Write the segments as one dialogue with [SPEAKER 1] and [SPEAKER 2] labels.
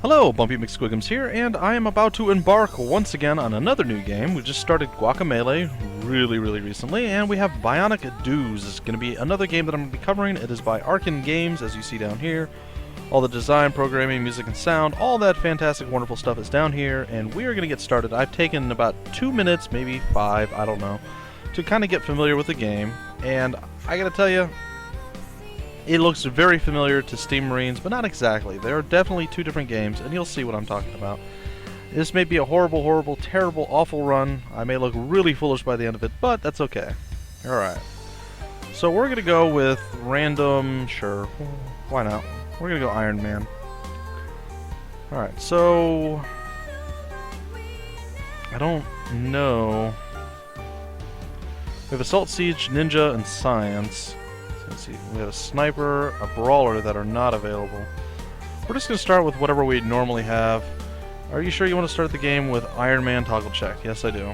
[SPEAKER 1] Hello, Bumpy McSquigums here, and I am about to embark once again on another new game. We just started Guacamelee really recently, and we have Bionic Dues. It's going to be another game that I'm going to be covering. It is by Arkin Games, as you see down here. All the design, programming, music, and sound, all that fantastic, wonderful stuff is down here, and we are going to get started. I've taken about 2 minutes, maybe 5, I don't know, to kind of get familiar with the game, and I got to tell you, it looks very familiar to Steam Marines, but not exactly. There are definitely two different games, and you'll see what I'm talking about. This may be a horrible, terrible, awful run. I may look really foolish by the end of it, but that's okay. Alright. So we're going to go with random, sure, why not? We're going to go Iron Man. Alright, so I don't know. We have Assault, Siege, Ninja, and Science. Let's see, we have a Sniper, a Brawler that are not available. We're just going to start with whatever we normally have. Are you sure you want to start the game with Iron Man toggle check? Yes, I do.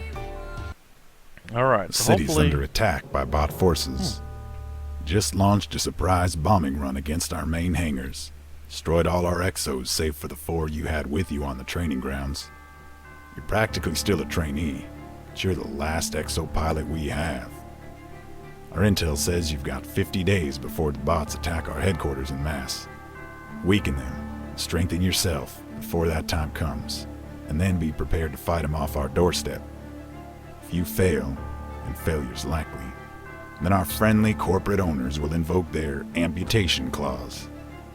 [SPEAKER 1] Alright,
[SPEAKER 2] The
[SPEAKER 1] so
[SPEAKER 2] city's
[SPEAKER 1] hopefully
[SPEAKER 2] under attack by bot forces. Just launched a surprise bombing run against our main hangars. Destroyed all our exos save for the 4 you had with you on the training grounds. You're practically still a trainee, but you're the last exo pilot we have. Our intel says you've got 50 days before the bots attack our headquarters en masse. Weaken them, strengthen yourself before that time comes, and then be prepared to fight them off our doorstep. If you fail, and failure's likely, then our friendly corporate owners will invoke their amputation clause.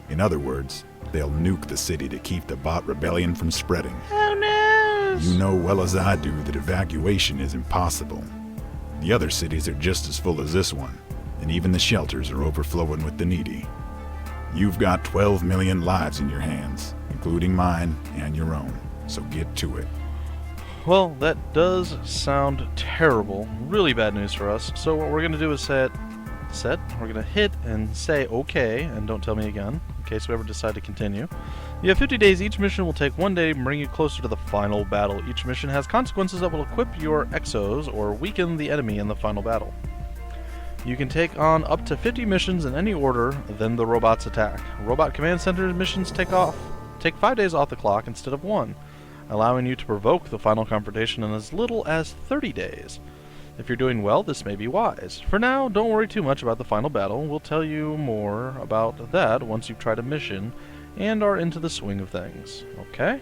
[SPEAKER 2] In other words, they'll nuke the city to keep the bot rebellion from spreading.
[SPEAKER 1] Oh no!
[SPEAKER 2] You know well as I do that evacuation is impossible. The other cities are just as full as this one, and even the shelters are overflowing with the needy. You've got 12 million lives in your hands, including mine and your own, so get to it.
[SPEAKER 1] Well, that does sound terrible. Really bad news for us. So what we're going to do is set. We're going to hit and say OK, and don't tell me again, in case we ever decide to continue. You have 50 days. Each mission will take 1 day and bring you closer to the final battle. Each mission has consequences that will equip your exos or weaken the enemy in the final battle. You can take on up to 50 missions in any order, then the robots attack. Robot Command Center missions take 5 days off the clock instead of 1, allowing you to provoke the final confrontation in as little as 30 days. If you're doing well, this may be wise. For now, don't worry too much about the final battle. We'll tell you more about that once you've tried a mission and are into the swing of things. Okay?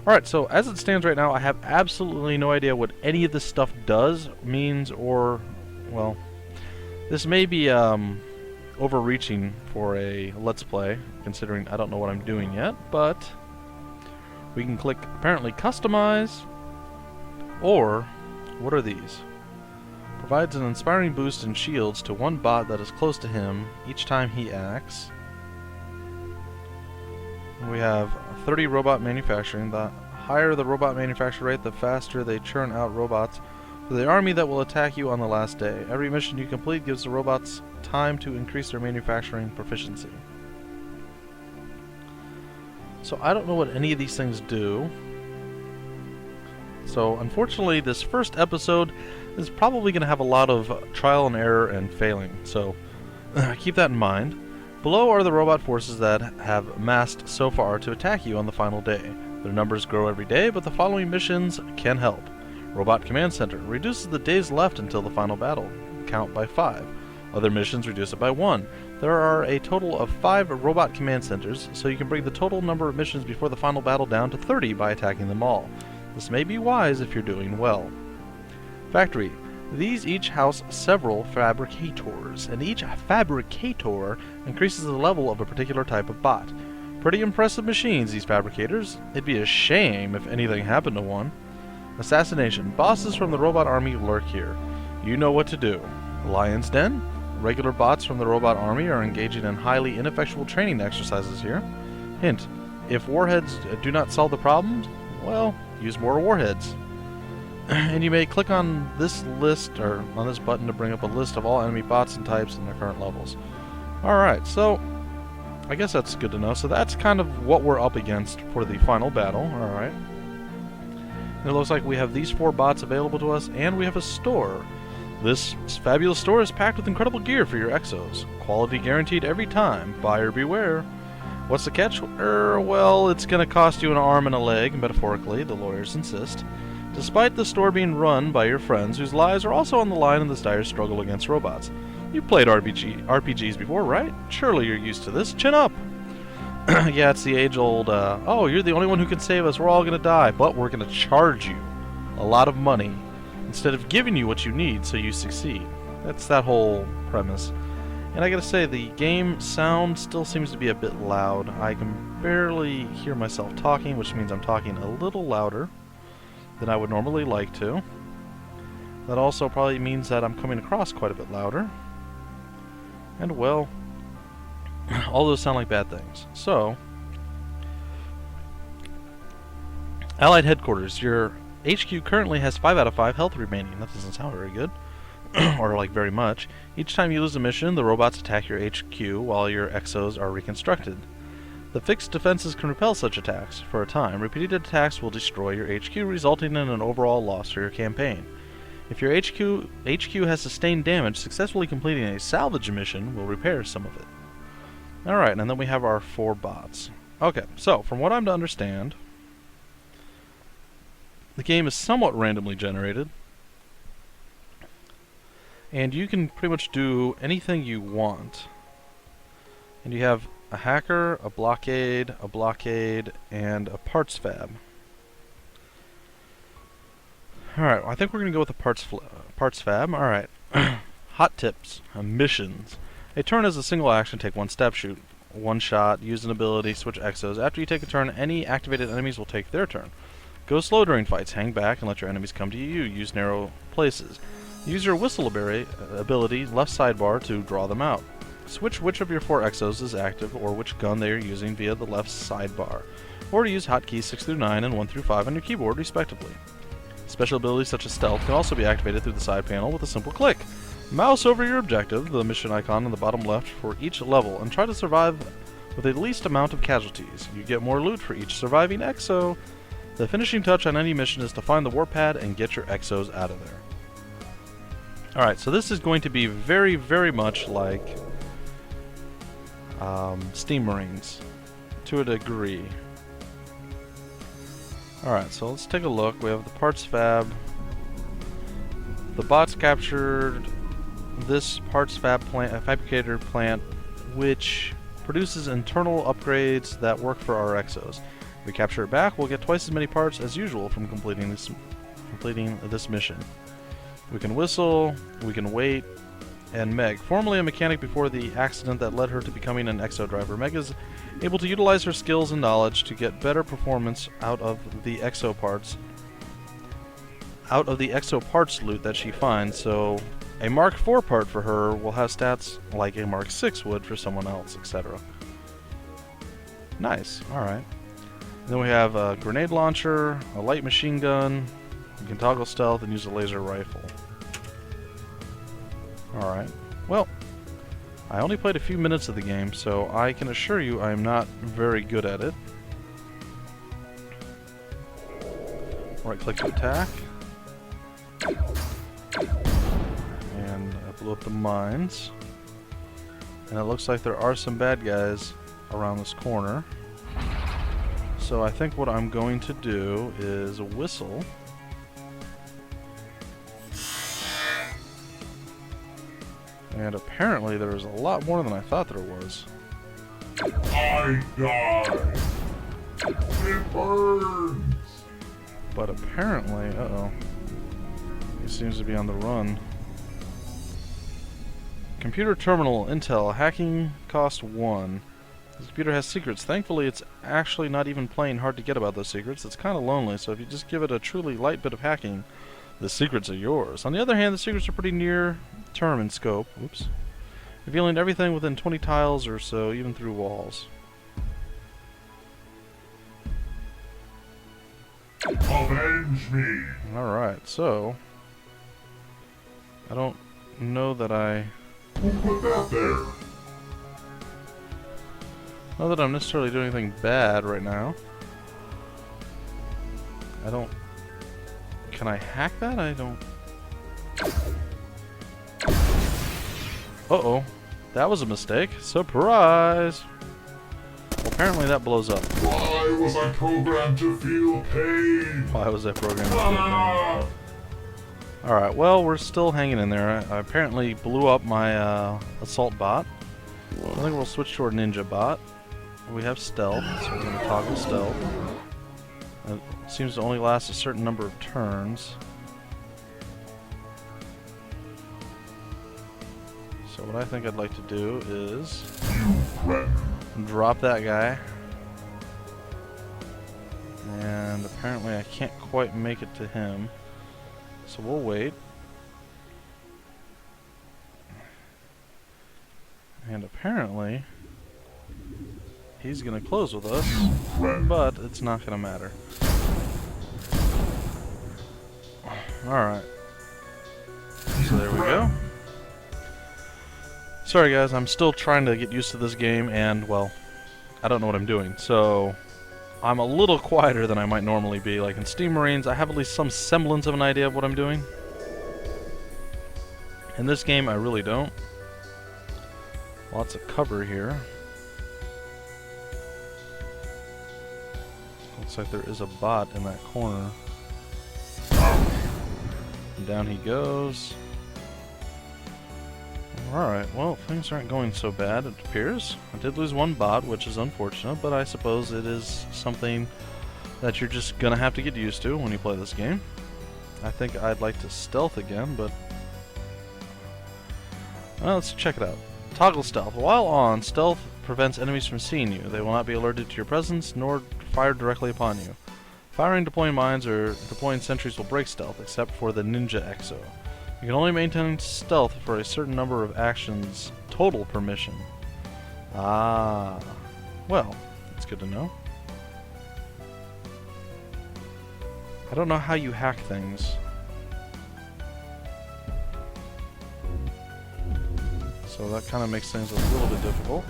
[SPEAKER 1] Alright, so as it stands right now, I have absolutely no idea what any of this stuff does, means, or, well, this may be overreaching for a Let's Play, considering I don't know what I'm doing yet, but we can click, apparently, Customize, or what are these? Provides an inspiring boost in shields to one bot that is close to him each time he acts. We have 30 robot manufacturing. The higher the robot manufacture rate, the faster they churn out robots for the army that will attack you on the last day. Every mission you complete gives the robots time to increase their manufacturing proficiency. So I don't know what any of these things do. So unfortunately, this first episode is probably going to have a lot of trial and error and failing. So keep that in mind. Below are the robot forces that have amassed so far to attack you on the final day. Their numbers grow every day, but the following missions can help. Robot Command Center reduces the days left until the final battle. Count by 5. Other missions reduce it by 1. There are a total of 5 Robot Command Centers, so you can bring the total number of missions before the final battle down to 30 by attacking them all. This may be wise if you're doing well. Factory. These each house several fabricators, and each fabricator increases the level of a particular type of bot. Pretty impressive machines, these fabricators. It'd be a shame if anything happened to one. Assassination. Bosses from the robot army lurk here. You know what to do. Lion's Den. Regular bots from the robot army are engaging in highly ineffectual training exercises here. Hint. If warheads do not solve the problems, well, use more warheads. And you may click on this list, or on this button, to bring up a list of all enemy bots and types and their current levels. Alright, so I guess that's good to know. So that's kind of what we're up against for the final battle. Alright. It looks like we have these 4 bots available to us, and we have a store. This fabulous store is packed with incredible gear for your exos. Quality guaranteed every time. Buyer beware. What's the catch? Well, it's going to cost you an arm and a leg, metaphorically, the lawyers insist. Despite the store being run by your friends whose lives are also on the line in this dire struggle against robots. You've played RPGs before, right? Surely you're used to this. Chin up! Yeah, it's the age-old, oh, you're the only one who can save us, we're all going to die, but we're going to charge you a lot of money instead of giving you what you need so you succeed. That's that whole premise. And I gotta say, the game sound still seems to be a bit loud. I can barely hear myself talking, which means I'm talking a little louder than I would normally like to. That also probably means that I'm coming across quite a bit louder. And well, all those sound like bad things. So, Allied Headquarters, your HQ currently has 5 out of 5 health remaining. That doesn't sound very good. Or like very much. Each time you lose a mission, the robots attack your HQ while your exos are reconstructed. The fixed defenses can repel such attacks for a time. Repeated attacks will destroy your HQ, resulting in an overall loss for your campaign. If your HQ has sustained damage, successfully completing a salvage mission will repair some of it. Alright, and then we have our 4 bots. Okay, so from what I'm to understand, the game is somewhat randomly generated. And you can pretty much do anything you want. And you have a hacker, a blockade, and a parts fab. Alright, well, I think we're going to go with the parts fab. Alright. Hot tips. Missions. A turn is a single action, take 1 step, shoot 1 shot, use an ability, switch exos. After you take a turn, any activated enemies will take their turn. Go slow during fights, hang back and let your enemies come to you. Use narrow places. Use your whistle ability, left sidebar, to draw them out. Switch which of your 4 exos is active or which gun they are using via the left sidebar. Or to use hotkeys 6 through 9 and 1 through 5 on your keyboard, respectively. Special abilities such as stealth can also be activated through the side panel with a simple click. Mouse over your objective, the mission icon on the bottom left, for each level, and try to survive with the least amount of casualties. You get more loot for each surviving exo. The finishing touch on any mission is to find the warpad and get your exos out of there. Alright, so this is going to be very, very much like Steam Marines, to a degree. Alright, so let's take a look. We have the parts fab. The bots captured this parts fab plant, fabricator plant, which produces internal upgrades that work for our exos. If we capture it back, we'll get twice as many parts as usual from completing this mission. We can whistle, we can wait, and Meg. Formerly a mechanic before the accident that led her to becoming an exo driver, Meg is able to utilize her skills and knowledge to get better performance out of the exo parts loot that she finds, so a Mark IV part for her will have stats like a Mark VI would for someone else, etc. Nice, alright. Then we have a grenade launcher, a light machine gun. You can toggle stealth and use a laser rifle. Alright. Well, I only played a few minutes of the game, so I can assure you I am not very good at it. Right click to attack. And I blew up the mines. And it looks like there are some bad guys around this corner. So I think what I'm going to do is whistle. And apparently there is a lot more than I thought there was.
[SPEAKER 3] I die. It burns.
[SPEAKER 1] But apparently, uh-oh. He seems to be on the run. Computer terminal, Intel, hacking cost 1. This computer has secrets. Thankfully, it's actually not even plain hard to get about those secrets. It's kind of lonely, so if you just give it a truly light bit of hacking, the secrets are yours. On the other hand, the secrets are pretty near term in scope. Oops. Revealing everything within 20 tiles or so, even through walls.
[SPEAKER 3] Avenge me.
[SPEAKER 1] Alright, so I don't know that
[SPEAKER 3] Who put that there?
[SPEAKER 1] Not that I'm necessarily doing anything bad right now. I don't... Can I hack that? I don't... Uh-oh. That was a mistake. Surprise! Well, apparently that blows up.
[SPEAKER 3] Why was I programmed to feel pain?
[SPEAKER 1] Why was that programmed to feel pain? Alright, well, we're still hanging in there. I apparently blew up my assault bot. I think we'll switch to our ninja bot. We have stealth, so we're going to toggle stealth. It seems to only last a certain number of turns. So what I think I'd like to do is drop that guy. And apparently I can't quite make it to him. So we'll wait. And apparently he's gonna close with us, but it's not gonna matter. Alright. So there we go. Sorry guys, I'm still trying to get used to this game and, well, I don't know what I'm doing. So I'm a little quieter than I might normally be. Like in Steam Marines, I have at least some semblance of an idea of what I'm doing. In this game, I really don't. Lots of cover here. Looks like there is a bot in that corner. And down he goes. Alright, well, things aren't going so bad, it appears. I did lose one bot, which is unfortunate, but I suppose it is something that you're just gonna have to get used to when you play this game. I think I'd like to stealth again, but... well, let's check it out. Toggle stealth. While on, stealth prevents enemies from seeing you. They will not be alerted to your presence, nor fire directly upon you. Firing, deploying mines, or deploying sentries will break stealth, except for the ninja exo. You can only maintain stealth for a certain number of actions total per mission. Ah. Well, that's good to know. I don't know how you hack things. So that kind of makes things a little bit difficult.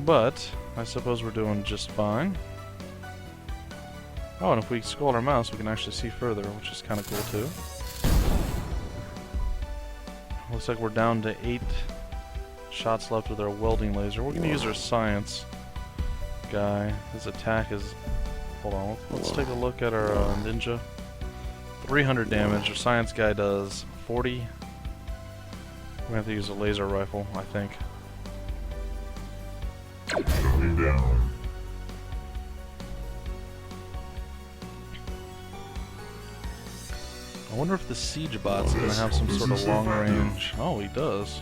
[SPEAKER 1] But I suppose we're doing just fine. Oh, and if we scroll our mouse, we can actually see further, which is kind of cool too. Looks like we're down to 8 shots left with our welding laser. We're going to use our science guy. His attack is... hold on, let's take a look at our ninja. 300 damage. Our science guy does 40. We're going to have to use a laser rifle, I think.
[SPEAKER 3] Shutting down.
[SPEAKER 1] I wonder if the siege bot's going to have some sort of long range. Oh, he does.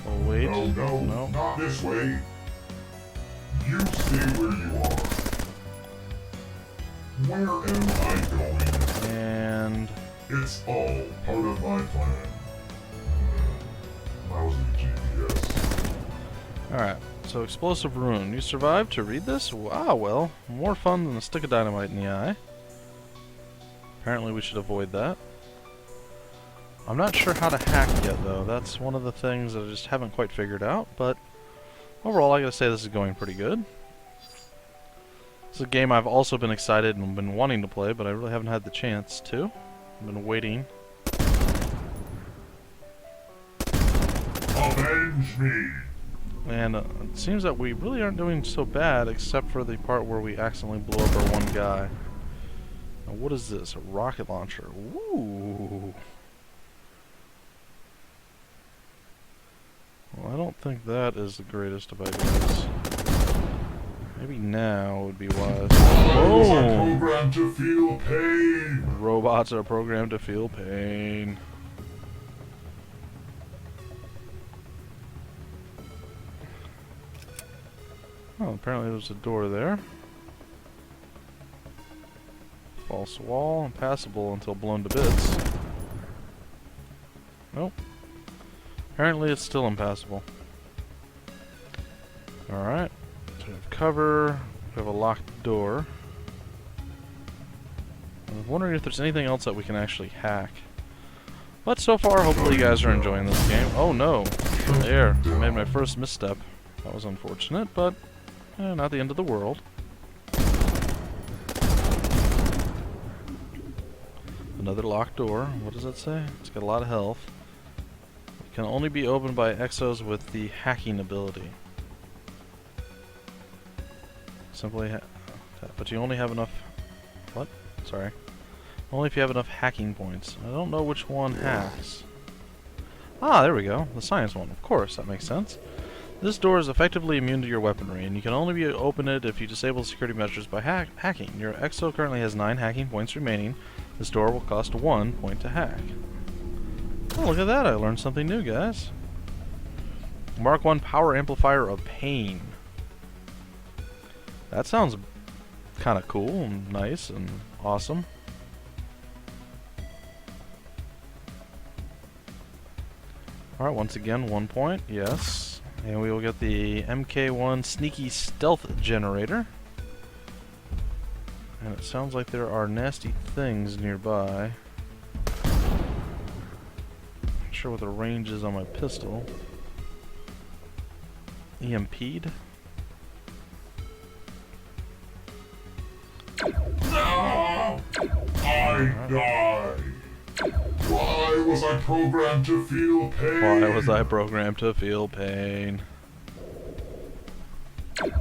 [SPEAKER 1] Oh, wait.
[SPEAKER 3] No, not this way. You stay where you are. Where am I going?
[SPEAKER 1] And...
[SPEAKER 3] it's all part of my plan. I was in GPS.
[SPEAKER 1] alright, so explosive rune. You survived to read this? Wow, well, more fun than a stick of dynamite in the eye. Apparently we should avoid that. I'm not sure how to hack yet, though. That's one of the things that I just haven't quite figured out, but overall I gotta say this is going pretty good. This is a game I've also been excited and been wanting to play, but I really haven't had the chance to. I've been waiting.
[SPEAKER 3] Avenge me!
[SPEAKER 1] And it seems that we really aren't doing so bad, except for the part where we accidentally blew up our one guy. Now what is this? A rocket launcher. Ooh. Well, I don't think that is the greatest of ideas. Maybe now would be wise.
[SPEAKER 3] Oh! Programmed to feel pain.
[SPEAKER 1] Robots are programmed to feel pain. Oh, apparently there's a door there. False wall, impassable until blown to bits. Nope. Apparently it's still impassable. Alright. So we have cover. We have a locked door. I'm wondering if there's anything else that we can actually hack. But so far, hopefully you guys are enjoying this game. Oh no! There. I made my first misstep. That was unfortunate, but not the end of the world. Another locked door. What does that say? It's got a lot of health. Can only be opened by exos with the hacking ability. Simply but you only have enough... What? Sorry. Only if you have enough hacking points. I don't know which one hacks. Ah, there we go. The science one. Of course, that makes sense. This door is effectively immune to your weaponry, and you can only open it if you disable security measures by hacking. Your exo currently has 9 hacking points remaining. This door will cost 1 point to hack. Oh, look at that. I learned something new, guys. Mark 1 Power Amplifier of Pain. That sounds kind of cool and nice and awesome. Alright, once again, 1 point. Yes. And we will get the MK1 Sneaky Stealth Generator. And it sounds like there are nasty things nearby. Not sure what the range is on my pistol. EMP'd?
[SPEAKER 3] No! I die! Why was I programmed to feel pain?
[SPEAKER 1] Why was I programmed to feel pain?
[SPEAKER 3] You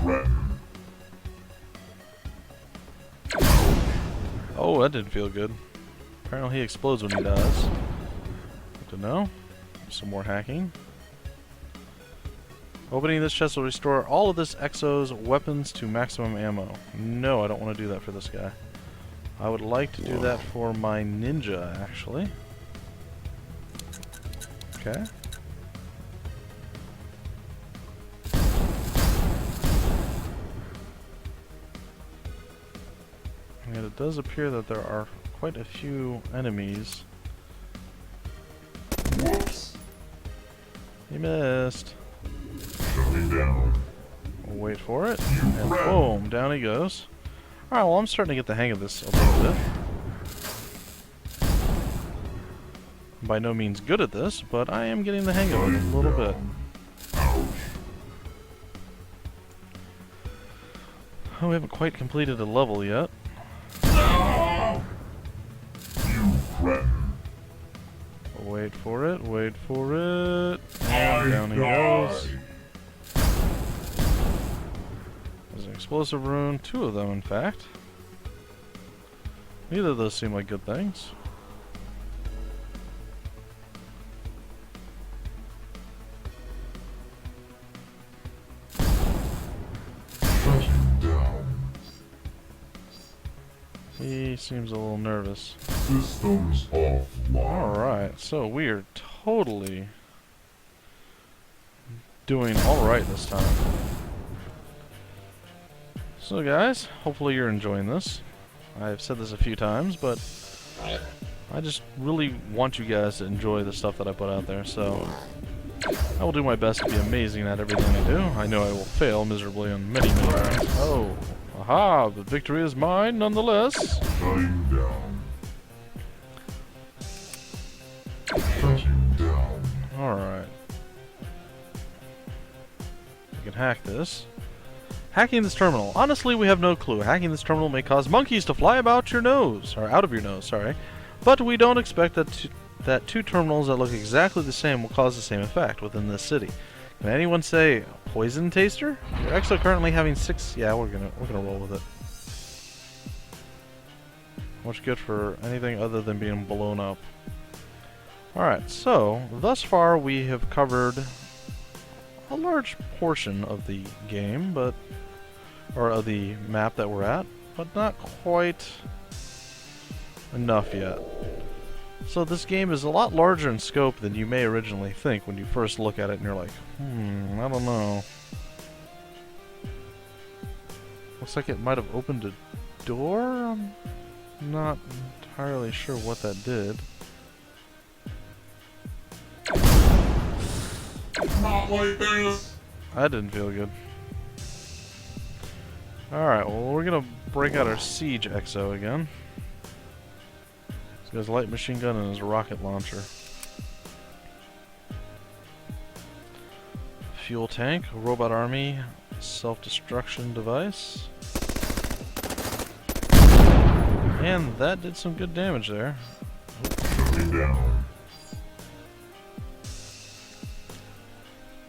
[SPEAKER 3] cretin.
[SPEAKER 1] Oh, that didn't feel good. Apparently he explodes when he dies. Good to know. Some more hacking. Opening this chest will restore all of this exo's weapons to maximum ammo. No, I don't want to do that for this guy. I would like to do that for my ninja, actually. Okay. And it does appear that there are quite a few enemies.
[SPEAKER 3] Whoops.
[SPEAKER 1] He missed.
[SPEAKER 3] Shutting down.
[SPEAKER 1] We'll wait for it.
[SPEAKER 3] You
[SPEAKER 1] And
[SPEAKER 3] rat.
[SPEAKER 1] boom, down he goes. Alright, well I'm starting to get the hang of this a little bit. By no means good at this, but I am getting the hang of it a little bit.
[SPEAKER 3] Ouch.
[SPEAKER 1] Oh, we haven't quite completed a level yet.
[SPEAKER 3] No! You cretin.
[SPEAKER 1] Wait for it, wait for it.
[SPEAKER 3] I
[SPEAKER 1] And down he goes.
[SPEAKER 3] die.
[SPEAKER 1] There's an explosive rune, 2 of them in fact. Neither of those seem like good things.
[SPEAKER 3] Shutting down.
[SPEAKER 1] He seems a little nervous.
[SPEAKER 3] Systems offline.
[SPEAKER 1] Alright, so we are totally doing alright this time. So guys, hopefully you're enjoying this. I've said this a few times, but I just really want you guys to enjoy the stuff that I put out there, so I will do my best to be amazing at everything I do. I know I will fail miserably on many times. Oh, aha, the victory is mine nonetheless.
[SPEAKER 3] Shutting down. Shutting down.
[SPEAKER 1] Alright. We can hack this. Hacking this terminal. Honestly, we have no clue. Hacking this terminal may cause monkeys to fly about your nose, or out of your nose, sorry. But we don't expect that 2 terminals that look exactly the same will cause the same effect within this city. Can anyone say poison taster? We're actually currently having 6. Yeah, we're gonna roll with it. Much good for anything other than being blown up. Alright, so thus far we have covered a large portion of the game, or of the map that we're at, but not quite enough yet. So this game is a lot larger in scope than you may originally think when you first look at it and you're like, I don't know. Looks like it might have opened a door? I'm not entirely sure what that did.
[SPEAKER 3] Not like this.
[SPEAKER 1] That didn't feel good. Alright, well we're gonna break out our siege exo again. He's got his light machine gun and his rocket launcher. Fuel tank, robot army, self-destruction device. And that did some good damage there.
[SPEAKER 3] Lying down.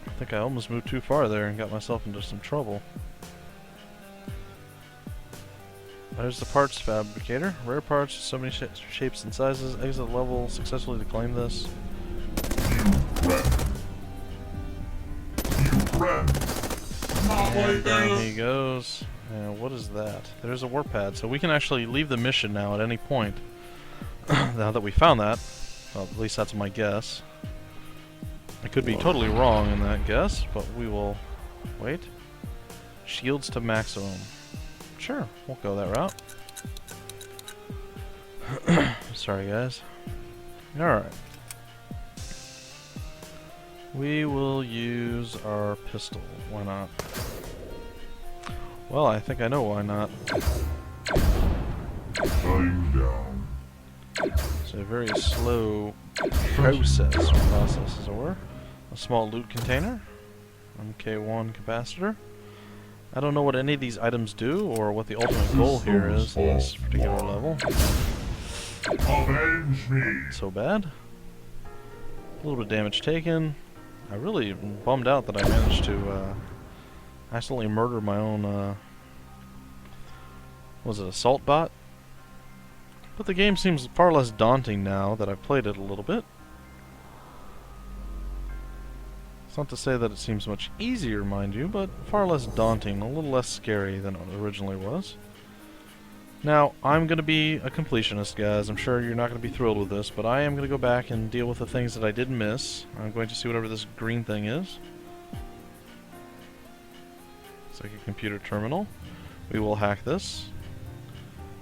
[SPEAKER 1] I think I almost moved too far there and got myself into some trouble. There's the parts fabricator. Rare parts, so many shapes and sizes. Exit level successfully to claim this.
[SPEAKER 3] Not like
[SPEAKER 1] There he
[SPEAKER 3] this.
[SPEAKER 1] goes. And what is that? There's a warp pad, so we can actually leave the mission now at any point. Now that we found that, well, at least that's my guess. I could be totally wrong in that guess, but we will wait. Shields to maximum. Sure, we'll go that route. Sorry, guys. Alright. We will use our pistol. Why not? Well, I think I know why not.
[SPEAKER 3] Lying down.
[SPEAKER 1] It's a very slow process, as it were. A small loot container. MK1 capacitor. I don't know what any of these items do, or what the ultimate goal here is in this particular level.
[SPEAKER 3] Avenge me.
[SPEAKER 1] So bad. A little bit of damage taken. I really bummed out that I managed to accidentally murder my own, was it assault bot? But the game seems far less daunting now that I've played it a little bit. It's not to say that it seems much easier, mind you, but far less daunting, a little less scary than it originally was. Now, I'm going to be a completionist, guys. I'm sure you're not going to be thrilled with this, but I am going to go back and deal with the things that I did miss. I'm going to see whatever this green thing is. It's like a computer terminal. We will hack this.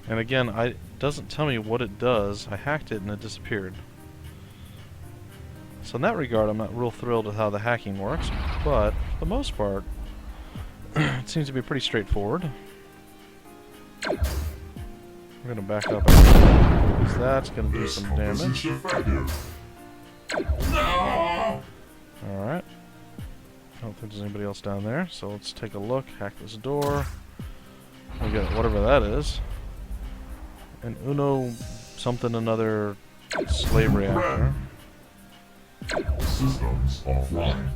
[SPEAKER 1] And again, it doesn't tell me what it does. I hacked it and it disappeared. So in that regard, I'm not real thrilled with how the hacking works, but for the most part, it seems to be pretty straightforward. We're gonna back up because that's gonna do some damage.
[SPEAKER 3] No!
[SPEAKER 1] Alright. I don't think there's anybody else down there, so let's take a look, hack this door. We got whatever that is. An Uno something another slave reactor.
[SPEAKER 3] Systems offline.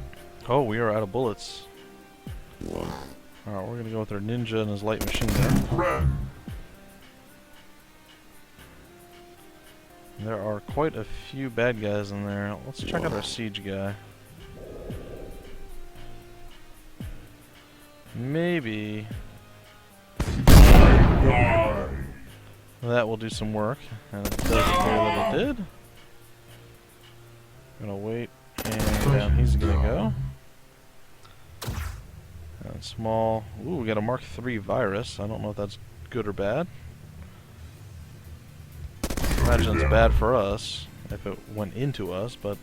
[SPEAKER 1] Oh, we are out of bullets. Alright, we're gonna go with our ninja and his light machine gun.
[SPEAKER 3] Friend.
[SPEAKER 1] There are quite a few bad guys in there. Let's check out our siege guy. Maybe
[SPEAKER 3] Die.
[SPEAKER 1] that will do some work. And it does appear that it did. I'm gonna wait, and down he's gonna go. And small. Ooh, we got a Mark III virus. I don't know if that's good or bad. I imagine it's bad for us if it went into us, but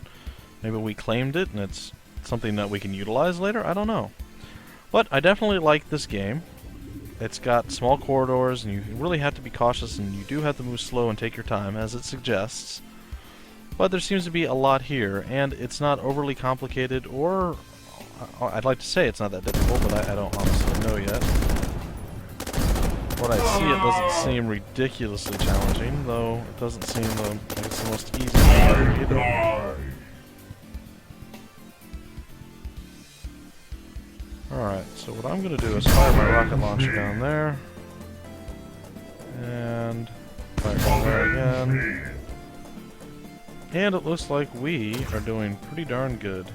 [SPEAKER 1] maybe we claimed it and it's something that we can utilize later. I don't know. But I definitely like this game. It's got small corridors, and you really have to be cautious, and you do have to move slow and take your time, as it suggests. But there seems to be a lot here, and it's not overly complicated, or I'd like to say it's not that difficult, but I don't honestly know yet. What I see, it doesn't seem ridiculously challenging, though it doesn't seem like it's the most easy thing either.
[SPEAKER 3] Die.
[SPEAKER 1] Alright, so what I'm going to do is fire my rocket launcher down there. And fire down there again. And it looks like we are doing pretty darn good.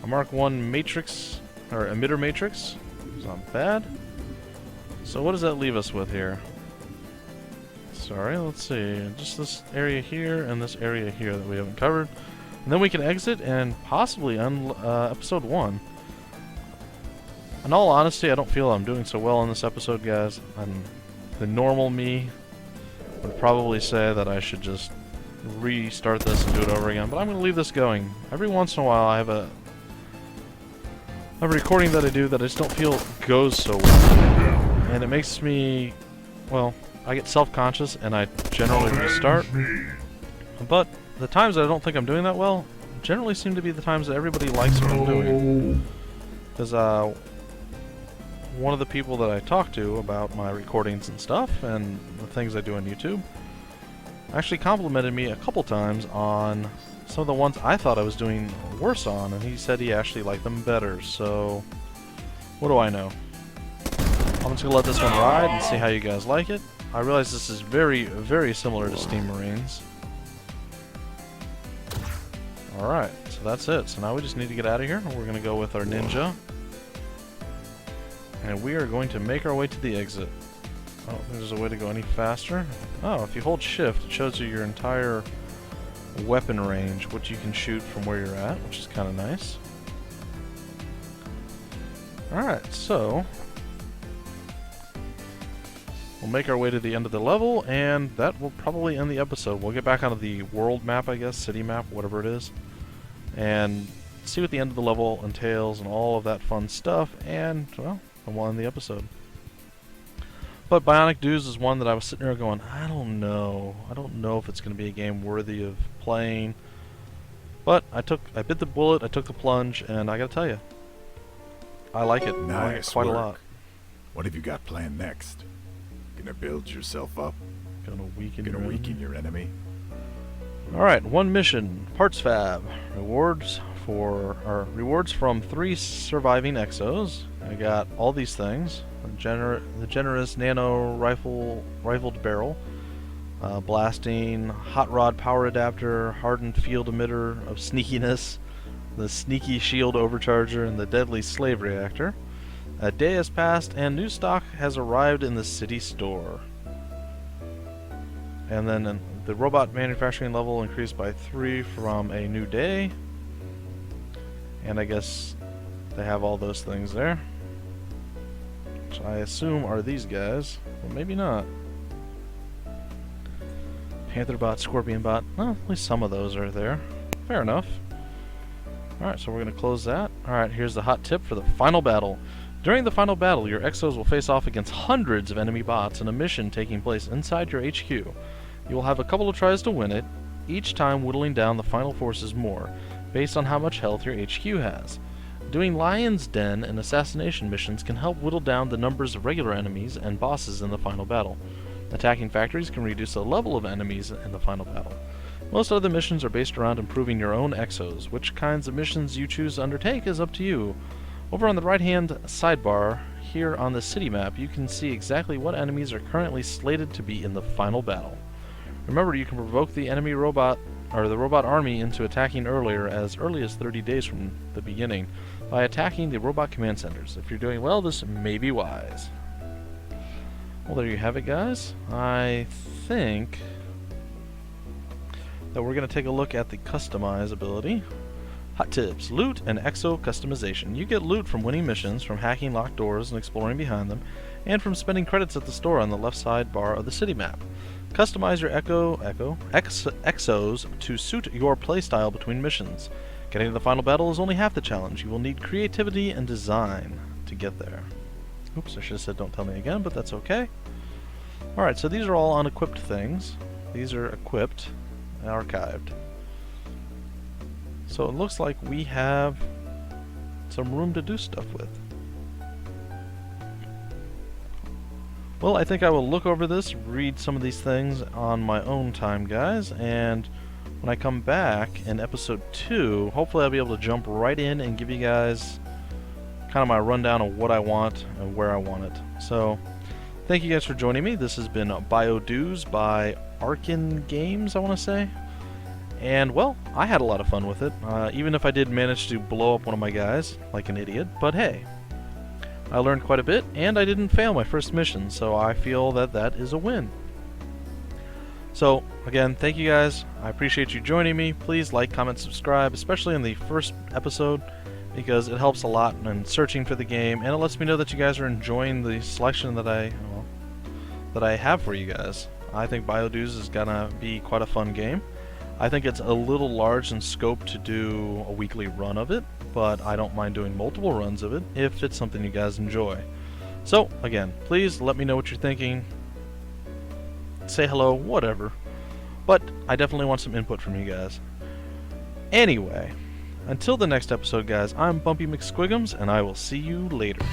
[SPEAKER 1] A Mark I matrix, or emitter matrix, is not bad. So what does that leave us with here? Sorry, let's see. Just this area here and this area here that we haven't covered. And then we can exit and possibly end episode 1. In all honesty, I don't feel I'm doing so well in this episode, guys. The normal me would probably say that I should just restart this and do it over again, but I'm going to leave this going. Every once in a while I have a recording that I do that I just don't feel goes so well. And it makes me, well, I get self-conscious and I generally restart. But the times that I don't think I'm doing that well generally seem to be the times that everybody likes what I'm doing. Because one of the people that I talk to about my recordings and stuff and the things I do on YouTube actually complimented me a couple times on some of the ones I thought I was doing worse on, and he said he actually liked them better, so what do I know? I'm just going to let this one ride and see how you guys like it. I realize this is very, very similar to Steam Marines. Alright, so that's it. So now we just need to get out of here. We're going to go with our ninja. And we are going to make our way to the exit. Oh, there's a way to go any faster. Oh, if you hold shift, it shows you your entire weapon range, what you can shoot from where you're at, which is kind of nice. Alright, so we'll make our way to the end of the level, and that will probably end the episode. We'll get back onto the world map, I guess, city map, whatever it is, and see what the end of the level entails and all of that fun stuff, and, well, we'll end the episode. But Bionic Dues is one that I was sitting there going, I don't know if it's going to be a game worthy of playing. But I bit the bullet, I took the plunge, and I gotta tell you, I like it.
[SPEAKER 2] Nice
[SPEAKER 1] I like it quite
[SPEAKER 2] work.
[SPEAKER 1] a lot.
[SPEAKER 2] What have you got planned next? Gonna build yourself up?
[SPEAKER 1] Gonna weaken
[SPEAKER 2] Your enemy?
[SPEAKER 1] Alright, one mission. Parts Fab. Rewards from 3 surviving exos. I got all these things. The generous nano rifled barrel. Blasting, hot rod power adapter, hardened field emitter of sneakiness, the sneaky shield overcharger, and the deadly slave reactor. A day has passed and new stock has arrived in the city store. And then the robot manufacturing level increased by 3 from a new day. And I guess they have all those things there, which I assume are these guys, but maybe not. Panther bot, Scorpion bot, well, at least some of those are there. Fair enough. Alright, so we're going to close that. Alright, here's the hot tip for the final battle. During the final battle, your exos will face off against hundreds of enemy bots in a mission taking place inside your HQ. You will have a couple of tries to win it, each time whittling down the final forces more, based on how much health your HQ has. Doing Lion's Den and assassination missions can help whittle down the numbers of regular enemies and bosses in the final battle. Attacking factories can reduce the level of enemies in the final battle. Most other missions are based around improving your own exos. Which kinds of missions you choose to undertake is up to you. Over on the right-hand sidebar, here on the city map, you can see exactly what enemies are currently slated to be in the final battle. Remember, you can provoke the enemy robot, or the robot army, into attacking as early as 30 days from the beginning, by attacking the robot command centers. If you're doing well, this may be wise. Well, there you have it, guys. I think that we're going to take a look at the customize ability. Hot tips: loot and exo customization. You get loot from winning missions, from hacking locked doors and exploring behind them, and from spending credits at the store on the left side bar of the city map. Customize your exos to suit your playstyle between missions. Getting to the final battle is only half the challenge. You will need creativity and design to get there. Oops, I should have said don't tell me again, but that's okay. Alright, so these are all unequipped things. These are equipped and archived. So it looks like we have some room to do stuff with. Well, I think I will look over this, read some of these things on my own time, guys, and when I come back in episode 2, hopefully I'll be able to jump right in and give you guys kind of my rundown of what I want and where I want it. So, thank you guys for joining me. This has been Bionic Dues by Arkin Games, I want to say. And, well, I had a lot of fun with it, even if I did manage to blow up one of my guys, like an idiot. But hey, I learned quite a bit, and I didn't fail my first mission, so I feel that that is a win. So, again, thank you guys. I appreciate you joining me. Please like, comment, subscribe, especially in the first episode, because it helps a lot in searching for the game, and it lets me know that you guys are enjoying the selection that I have for you guys. I think Bionic Dues is gonna be quite a fun game. I think it's a little large in scope to do a weekly run of it, but I don't mind doing multiple runs of it if it's something you guys enjoy. So, again, please let me know what you're thinking. Say hello, whatever. But I definitely want some input from you guys. Anyway, until the next episode, guys, I'm Bumpy McSquigums, and I will see you later.